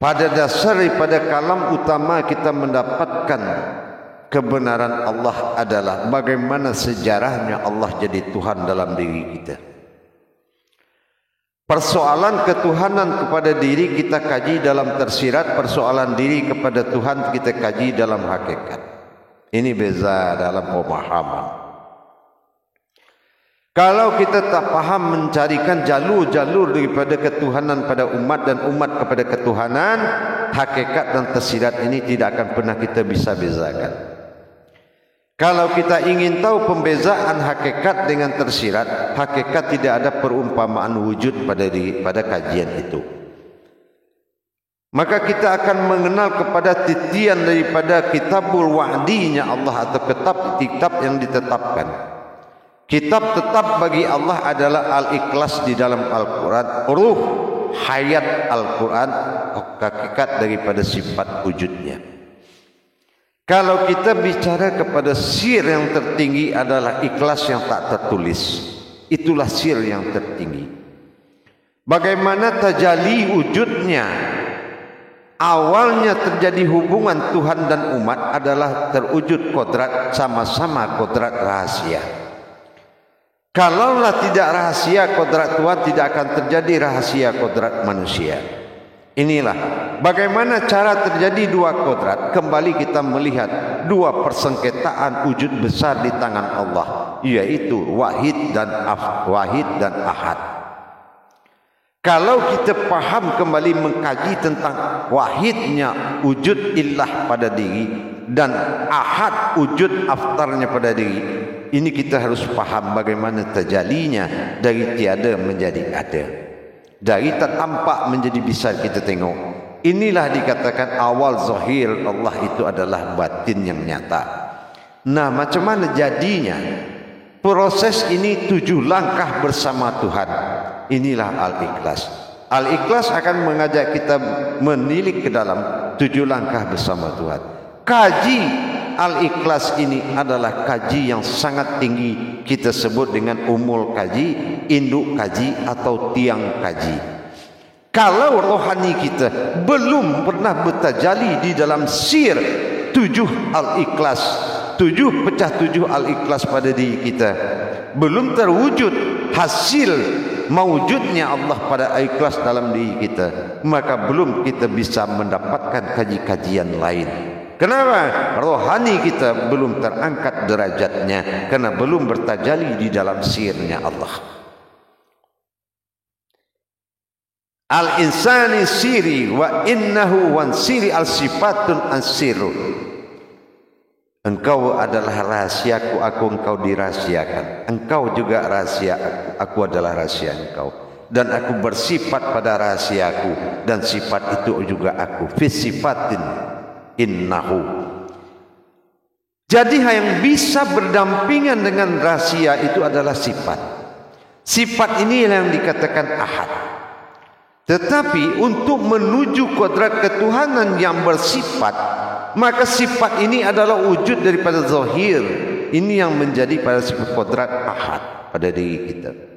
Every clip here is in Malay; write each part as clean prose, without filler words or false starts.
Pada dasar daripada kalam utama kita mendapatkan kebenaran Allah adalah bagaimana sejarahnya Allah jadi Tuhan dalam diri kita. Persoalan ketuhanan kepada diri kita kaji dalam tersirat, persoalan diri kepada Tuhan kita kaji dalam hakikat. Ini beza dalam pemahaman. Kalau kita tak paham mencarikan jalur-jalur daripada ketuhanan pada umat dan umat kepada ketuhanan, hakikat dan tersirat ini tidak akan pernah kita bisa bezakan. Kalau kita ingin tahu pembezaan hakikat dengan tersirat, hakikat tidak ada perumpamaan wujud pada kajian itu. Maka kita akan mengenal kepada titian daripada kitabul wa'dinya Allah atau kitab yang ditetapkan. Kitab tetap bagi Allah adalah Al-Ikhlas di dalam Al-Quran, ruh hayat Al-Quran, hakikat daripada sifat wujudnya. Kalau kita bicara kepada sir yang tertinggi adalah ikhlas yang tak tertulis, itulah sir yang tertinggi. Bagaimana tajalli wujudnya, awalnya terjadi hubungan Tuhan dan umat adalah terwujud kodrat, sama-sama kodrat rahasia. Kalaulah tidak rahasia kodrat Tuhan, tidak akan terjadi rahasia kodrat manusia. Inilah bagaimana cara terjadi dua kodrat. Kembali kita melihat dua persengketaan wujud besar di tangan Allah, yaitu wahid dan ahad. Kalau kita paham kembali mengkaji tentang wahidnya wujud ilah pada diri dan ahad wujud aftarnya pada diri, ini kita harus paham bagaimana terjadinya dari tiada menjadi ada, dari tak tampak menjadi bisa kita tengok. Inilah dikatakan awal zahir Allah itu adalah batin yang nyata. Nah, macam mana jadinya? Proses ini 7 langkah bersama Tuhan. Inilah Al-Ikhlas. Al-Ikhlas akan mengajak kita menilik ke dalam 7 langkah bersama Tuhan. Kaji Al-Ikhlas ini adalah kaji yang sangat tinggi, kita sebut dengan umul kaji, induk kaji atau tiang kaji. Kalau rohani kita belum pernah bertajalli di dalam sir 7 Al-Ikhlas, 7 pecah 7 Al-Ikhlas pada diri kita, belum terwujud hasil mewujudnya Allah pada Al-Ikhlas dalam diri kita, maka belum kita bisa mendapatkan kaji-kajian lain. Kenapa? Rohani kita belum terangkat derajatnya karena belum bertajalli di dalam sirnya Allah. Al-insani siri wa innahu wan siri al-sifatun an-siru. Engkau adalah rahasiaku, aku engkau dirahasiakan. Engkau juga rahasia aku adalah rahasia engkau. Dan aku bersifat pada rahasiaku, dan sifat itu juga aku. Fi sifatin innahu. Jadi yang bisa berdampingan dengan rahasia itu adalah sifat. Sifat ini yang dikatakan ahad. Tetapi untuk menuju kodrat ketuhanan yang bersifat, maka sifat ini adalah wujud daripada zahir. Ini yang menjadi pada sifat kodrat ahad pada diri kita.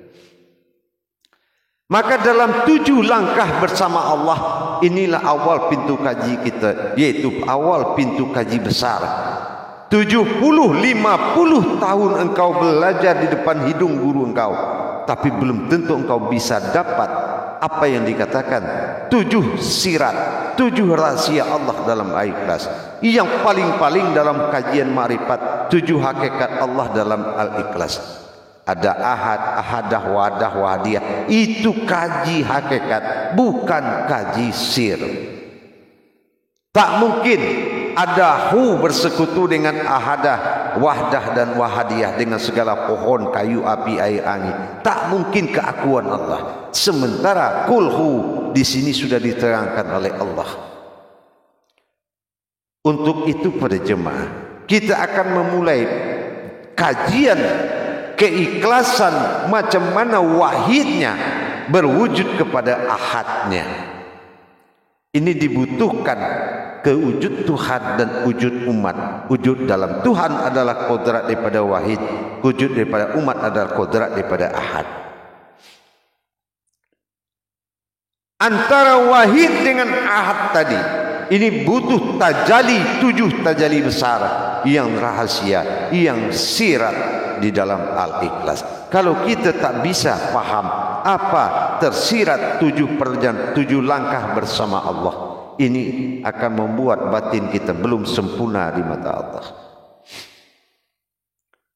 Maka dalam 7 langkah bersama Allah, inilah awal pintu kaji kita, yaitu awal pintu kaji besar. 70-50 tahun engkau belajar di depan hidung guru engkau, tapi belum tentu engkau bisa dapat apa yang dikatakan 7 sirat, 7 rahasia Allah dalam Al-Ikhlas. Yang paling-paling dalam kajian ma'rifat 7 hakikat Allah dalam Al-Ikhlas. Ada ahad, ahadah, wadah, wahadiyah. Itu kaji hakikat, bukan kaji sir. Tak mungkin ada hu bersekutu dengan ahadah, wahdah dan wahadiyah dengan segala pohon, kayu, api, air, angin. Tak mungkin keakuan Allah. Sementara kulhu di sini sudah diterangkan oleh Allah. Untuk itu pada jemaah, kita akan memulai kajian keikhlasan macam mana wahidnya berwujud kepada ahadnya. Ini dibutuhkan kewujud Tuhan dan wujud umat. Wujud dalam Tuhan adalah kodrat daripada wahid, wujud daripada umat adalah kodrat daripada ahad. antara wahid dengan ahad tadi. Ini butuh tajali, 7 tajali besar yang rahasia, yang sirat di dalam Al-Ikhlas. Kalau kita tak bisa faham apa tersirat 7 langkah bersama Allah, ini akan membuat batin kita belum sempurna di mata Allah.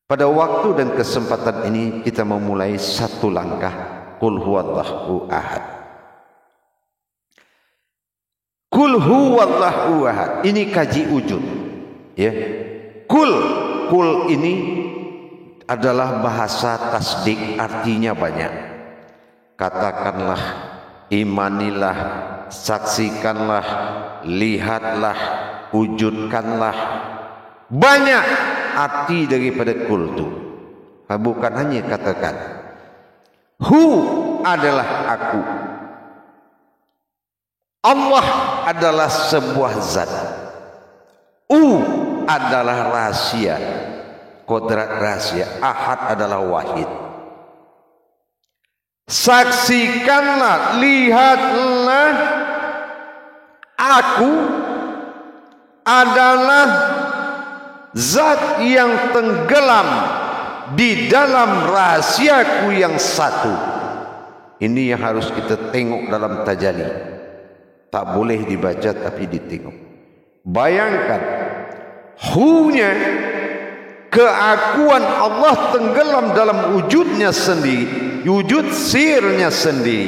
Pada waktu dan kesempatan ini kita memulai 1 langkah, Qul huwallahu ahad. Qul huwallahu ahad. Ini kaji wujud. Ya. Qul ini adalah bahasa tasdik, artinya banyak. Katakanlah, imanilah, saksikanlah, lihatlah, wujudkanlah. Banyak arti daripada qul itu. Bukan hanya katakan. Hu adalah aku. Allah adalah sebuah zat. Adalah rahasia, kodrat rahasia. Ahad adalah wahid. Saksikanlah, lihatlah, aku adalah zat yang tenggelam di dalam rahasiaku yang satu. Ini yang harus kita tengok dalam tajalli. Tak boleh dibaca tapi ditengok. Bayangkan, hunya, keakuan Allah tenggelam dalam wujudnya sendiri, wujud sirnya sendiri.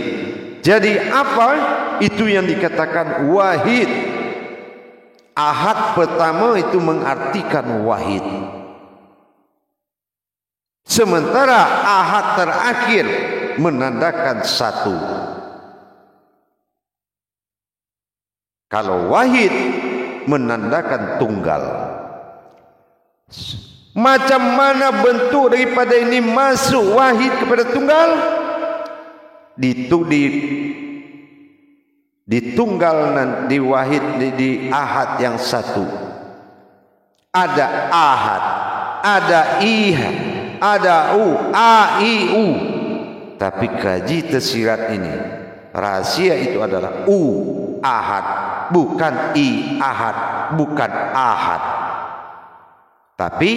Jadi apa? Itu yang dikatakan wahid. Ahad pertama itu mengartikan wahid. Sementara ahad terakhir menandakan satu. Kalau wahid menandakan tunggal. Macam mana bentuk daripada ini masuk wahid kepada tunggal? Di tunggal dan di wahid, di ahad yang satu. Ada ahad, ada ihad, ada u. Tapi kaji tersirat ini, rahasia itu adalah ahad, bukan ahad, bukan ahad, tapi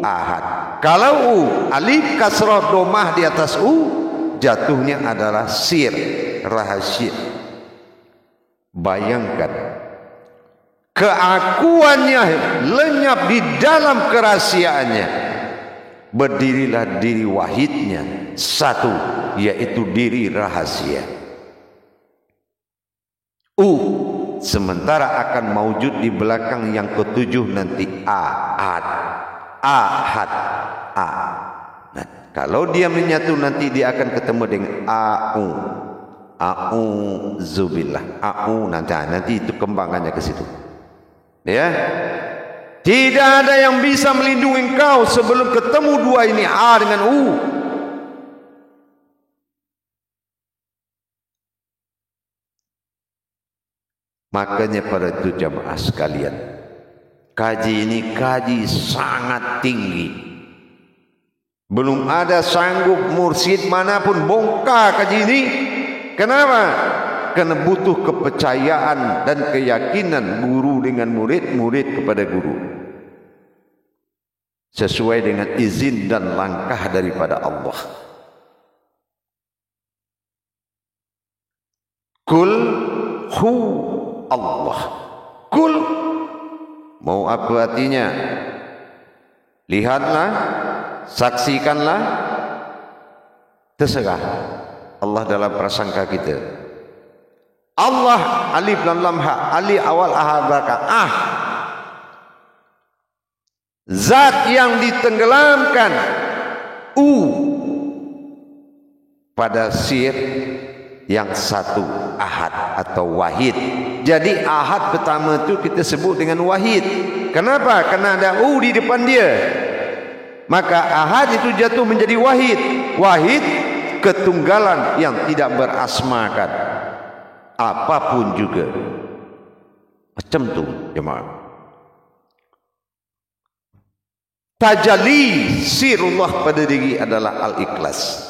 ahad. Kalau alif kasrah domah di atas jatuhnya adalah sir, rahasia. Bayangkan, keakuannya lenyap di dalam kerahasiaannya. Berdirilah diri wahidnya satu, yaitu diri rahasia. Sementara akan maujud di belakang yang ketujuh nanti ahad. Nah, kalau dia menyatu nanti dia akan ketemu dengan A'udzubillah. Nanti itu kembangannya ke situ. Ya. Tidak ada yang bisa melindungi engkau sebelum ketemu dua ini, A dengan U. Makanya pada itu jamaah sekalian, kaji ini kaji sangat tinggi. Belum ada sanggup mursyid manapun bongkar kaji ini. Kenapa? Karena butuh kepercayaan dan keyakinan guru dengan murid, murid kepada guru, sesuai dengan izin dan langkah daripada Allah. Kul hu Allah. Kul, mau apa artinya? Lihatlah, saksikanlah, terserah Allah dalam prasangka kita. Allah alif lam lam ha, alif awal ahad barakah. Zat yang ditenggelamkan pada sir yang satu, ahad atau wahid. Jadi ahad pertama itu kita sebut dengan wahid. Kenapa? Karena ada di depan dia. Maka ahad itu jatuh menjadi wahid. Wahid ketunggalan yang tidak berasmakan apapun juga. Macam tu jemaah. Tajalli sirullah pada diri adalah al-ikhlas.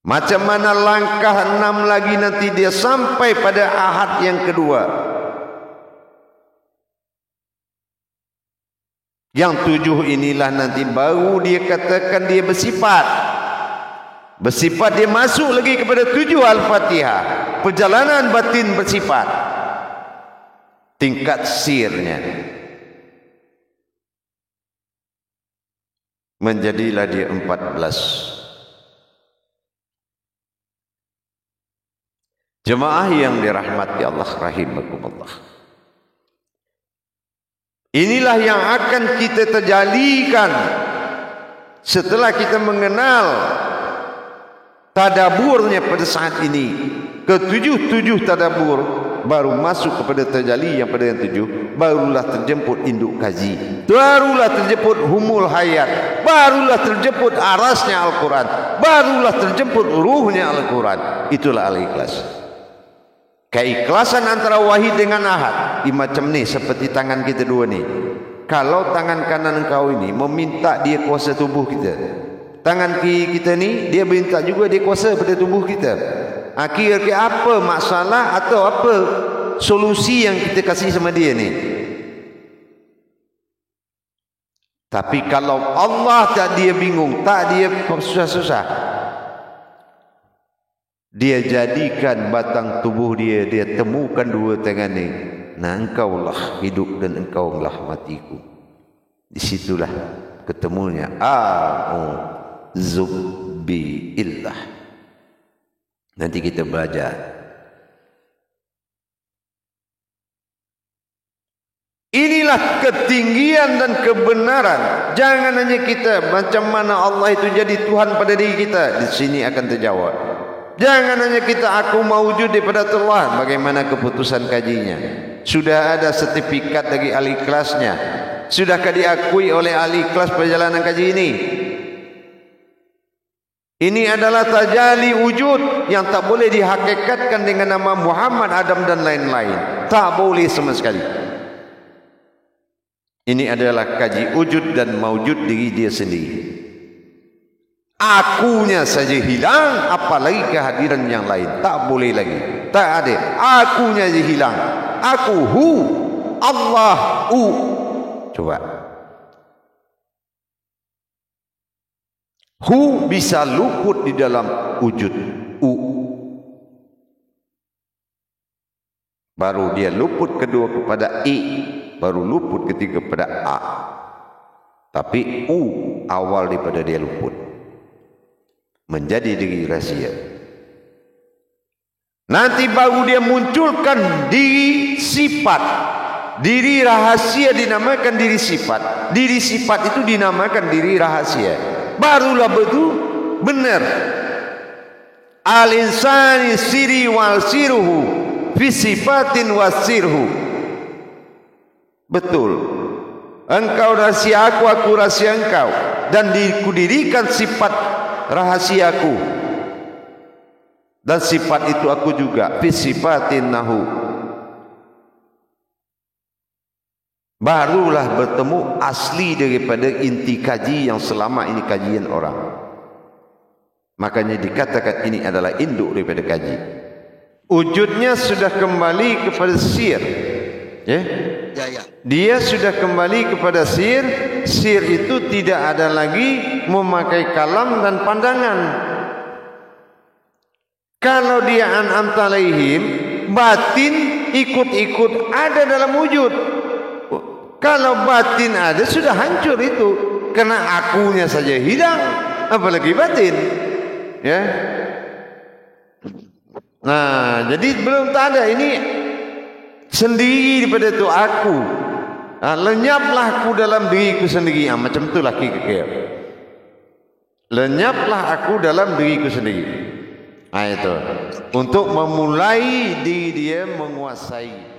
Macam mana langkah 6 lagi nanti dia sampai pada ahad yang kedua. Yang 7 inilah nanti baru dia katakan dia bersifat. Bersifat dia masuk lagi kepada 7 Al-Fatihah. Perjalanan batin bersifat. Tingkat sirnya. Menjadilah dia 14. Jemaah yang dirahmati Allah rahimakumullah. Inilah yang akan kita terjalikan setelah kita mengenal tadaburnya pada saat ini. Ketujuh tadabur baru masuk kepada terjali yang pada yang 7. Barulah terjemput induk kaji. Barulah terjemput humul hayat. Barulah terjemput arasnya Al-Quran. Barulah terjemput ruhnya Al-Quran. Itulah Al-Ikhlas. Keikhlasan antara wahid dengan ahad. Macam ni seperti tangan kita dua ni. Kalau tangan kanan engkau ini meminta dia kuasa tubuh kita, tangan kiri kita ni dia minta juga dia kuasa pada tubuh kita. Kira-kira apa masalah atau apa solusi yang kita kasih sama dia ni? Tapi kalau Allah tak dia bingung, tak dia susah-susah, dia jadikan batang tubuh dia temukan dua tangan ni. Nah, engkaulah hidup dan engkaulah matiku. Disitulah ketemunya a'udzubi illah. Nanti kita belajar. Inilah ketinggian dan kebenaran. Jangan hanya kita macam mana Allah itu jadi Tuhan pada diri kita. Di sini akan terjawab. Jangan hanya kita aku maujud daripada Allah. Bagaimana keputusan kajinya? Sudah ada sertifikat dari Al-Ikhlasnya. Sudahkah diakui oleh Al-Ikhlas perjalanan kaji ini? Ini adalah tajali wujud yang tak boleh dihakikatkan dengan nama Muhammad, Adam dan lain-lain. Tak boleh sama sekali. Ini adalah kaji wujud dan maujud diri dia sendiri. Akunya saja hilang, apalagi kehadiran yang lain. Tak boleh lagi. Tak ada. Akunya saja hilang. Aku hu, Allah u. Coba. Hu bisa luput di dalam wujud u. Baru dia luput kedua kepada i, baru luput ketiga kepada a. Tapi u awal daripada dia luput. Menjadi diri rahsia. Nanti baru dia munculkan diri sifat. Diri rahasia dinamakan diri sifat. Diri sifat itu dinamakan diri rahasia. Barulah betul benar. Al-insani siri wal siruhu fi sifatin wasirhu. Betul. Engkau rahasia aku rahasia engkau. Dan dikudirikan sifat rahasiaku. Dan sifat itu aku juga. Fi sifatin nahu. Barulah bertemu asli daripada inti kaji yang selama ini kajian orang. Makanya dikatakan ini adalah induk daripada kaji. Wujudnya sudah kembali kepada sir. Ya? Dia sudah kembali kepada sir. Sir itu tidak ada lagi memakai kalam dan pandangan. Kalau dia an'amta alaihim, batin ikut-ikut ada dalam wujud. Kalau batin ada, sudah hancur itu. Karena akunya saja hilang, apalagi batin. Ya. Nah, jadi belum tak ada. Ini sendiri daripada itu aku. Nah, lenyaplah aku dalam diriku sendiri. Macam itulah kira-kira. Lenyaplah aku dalam diriku sendiri. Itu untuk memulai diri dia menguasai.